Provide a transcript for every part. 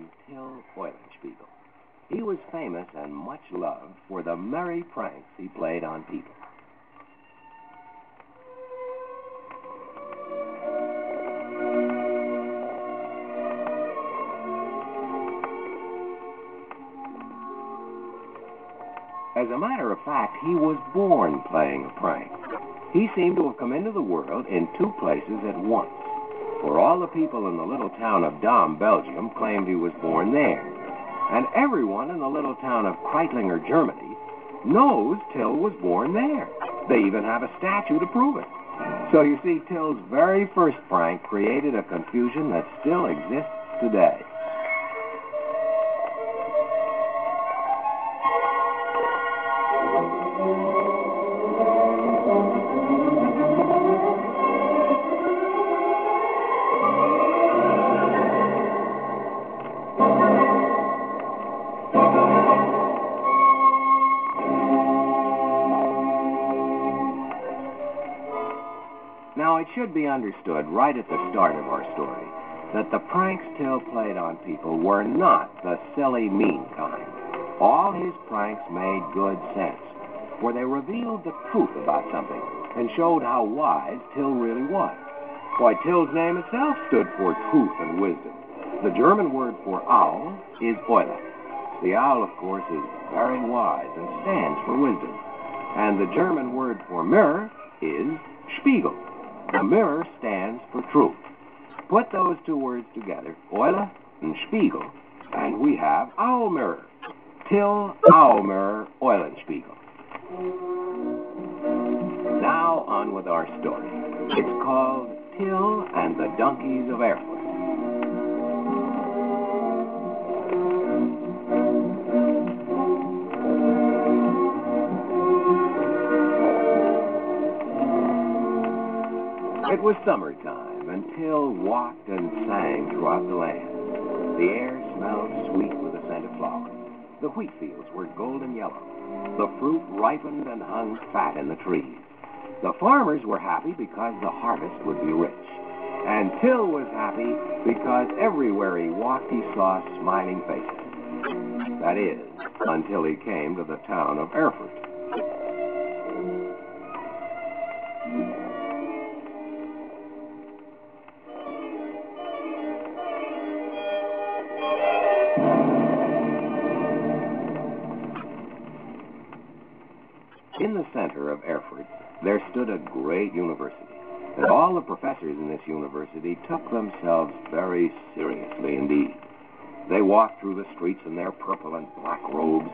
named Till Eulenspiegel. He was famous and much loved for the merry pranks he played on people. As a matter of fact, he was born playing a prank. He seemed to have come into the world in two places at once. For all the people in the little town of Dam, Belgium, claimed he was born there. And everyone in the little town of Kreitlinger, Germany, knows Till was born there. They even have a statue to prove it. So you see, Till's very first prank created a confusion that still exists today. Now, it should be understood right at the start of our story that the pranks Till played on people were not the silly, mean kind. All his pranks made good sense, for they revealed the truth about something and showed how wise Till really was. Why, Till's name itself stood for truth and wisdom. The German word for owl is Eule. The owl, of course, is very wise and stands for wisdom. And the German word for mirror is Spiegel. The mirror stands for truth. Put those two words together, Eule and Spiegel, and we have owl mirror. Till owl mirror Eulenspiegel. Now on with our story. It's called Till and the Donkeys of Erfurt. It was summertime, and Till walked and sang throughout the land. The air smelled sweet with the scent of flowers. The wheat fields were golden yellow. The fruit ripened and hung fat in the trees. The farmers were happy because the harvest would be rich. And Till was happy because everywhere he walked he saw smiling faces. That is, until he came to the town of Erfurt. In the center of Erfurt, there stood a great university, and all the professors in this university took themselves very seriously indeed. They walked through the streets in their purple and black robes,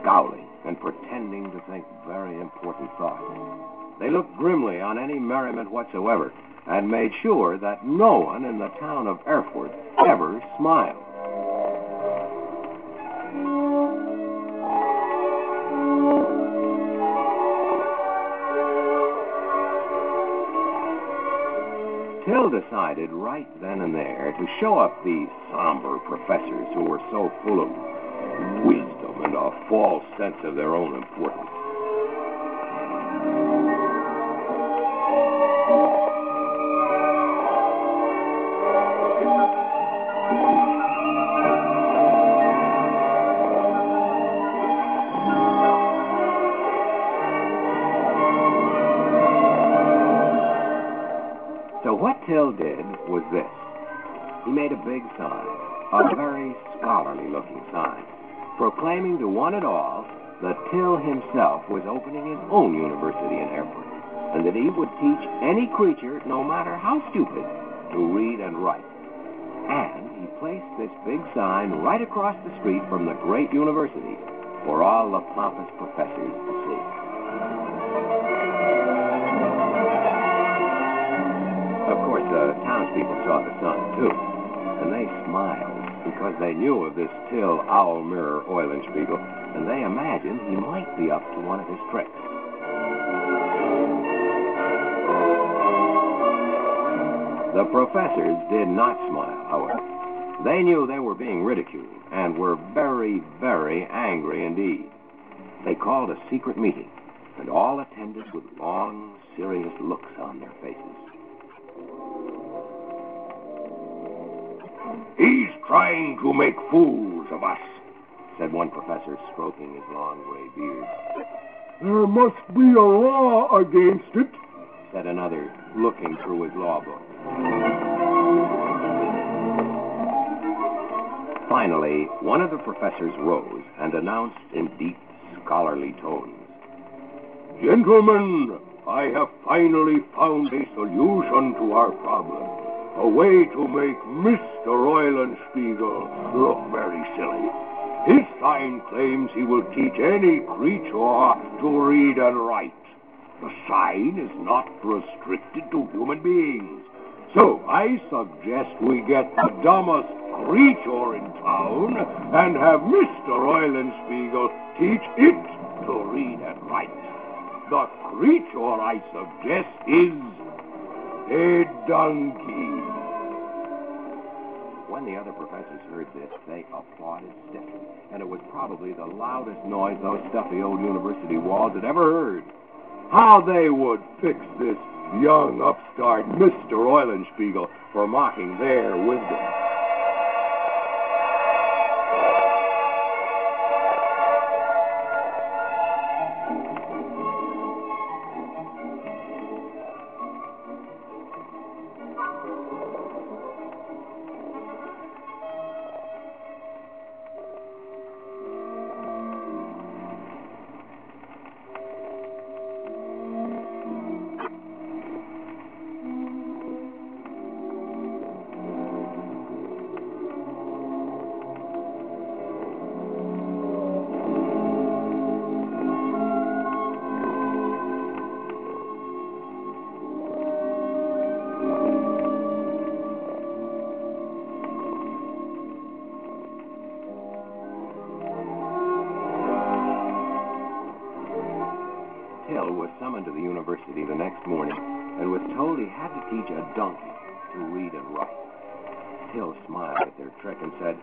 scowling and pretending to think very important thoughts. They looked grimly on any merriment whatsoever, and made sure that no one in the town of Erfurt ever smiled. Till decided right then and there to show up these somber professors who were so full of wisdom and a false sense of their own importance. So what Till did was this. He made a big sign, a very scholarly-looking sign, proclaiming to one and all that Till himself was opening his own university in Erfurt, and that he would teach any creature, no matter how stupid, to read and write. And he placed this big sign right across the street from the great university for all the pompous professors to see. Of course, the townspeople saw the sign, too, and they smiled because they knew of this Till Owl Mirror Eulenspiegel, and they imagined he might be up to one of his tricks. The professors did not smile, however. They knew they were being ridiculed and were very, very angry indeed. They called a secret meeting, and all attended with long, serious looks on their faces. He's trying to make fools of us," said one professor, stroking his long gray beard. "There must be a law against it," said another, looking through his law book. Finally, one of the professors rose and announced in deep, scholarly tones, "Gentlemen, I have finally found a solution to our problem. A way to make Mr. Eulenspiegel look very silly. His sign claims he will teach any creature to read and write. The sign is not restricted to human beings. So I suggest we get the dumbest creature in town and have Mr. Eulenspiegel teach it to read and write. The creature I suggest is a donkey." When the other professors heard this, they applauded stiffly, and it was probably the loudest noise those stuffy old university walls had ever heard. How they would fix this young upstart Mr. Eulenspiegel for mocking their wisdom. Till was summoned to the university the next morning and was told he had to teach a donkey to read and write. Till smiled at their trick and said,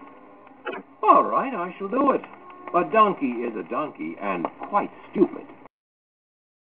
"All right, I shall do it. A donkey is a donkey and quite stupid."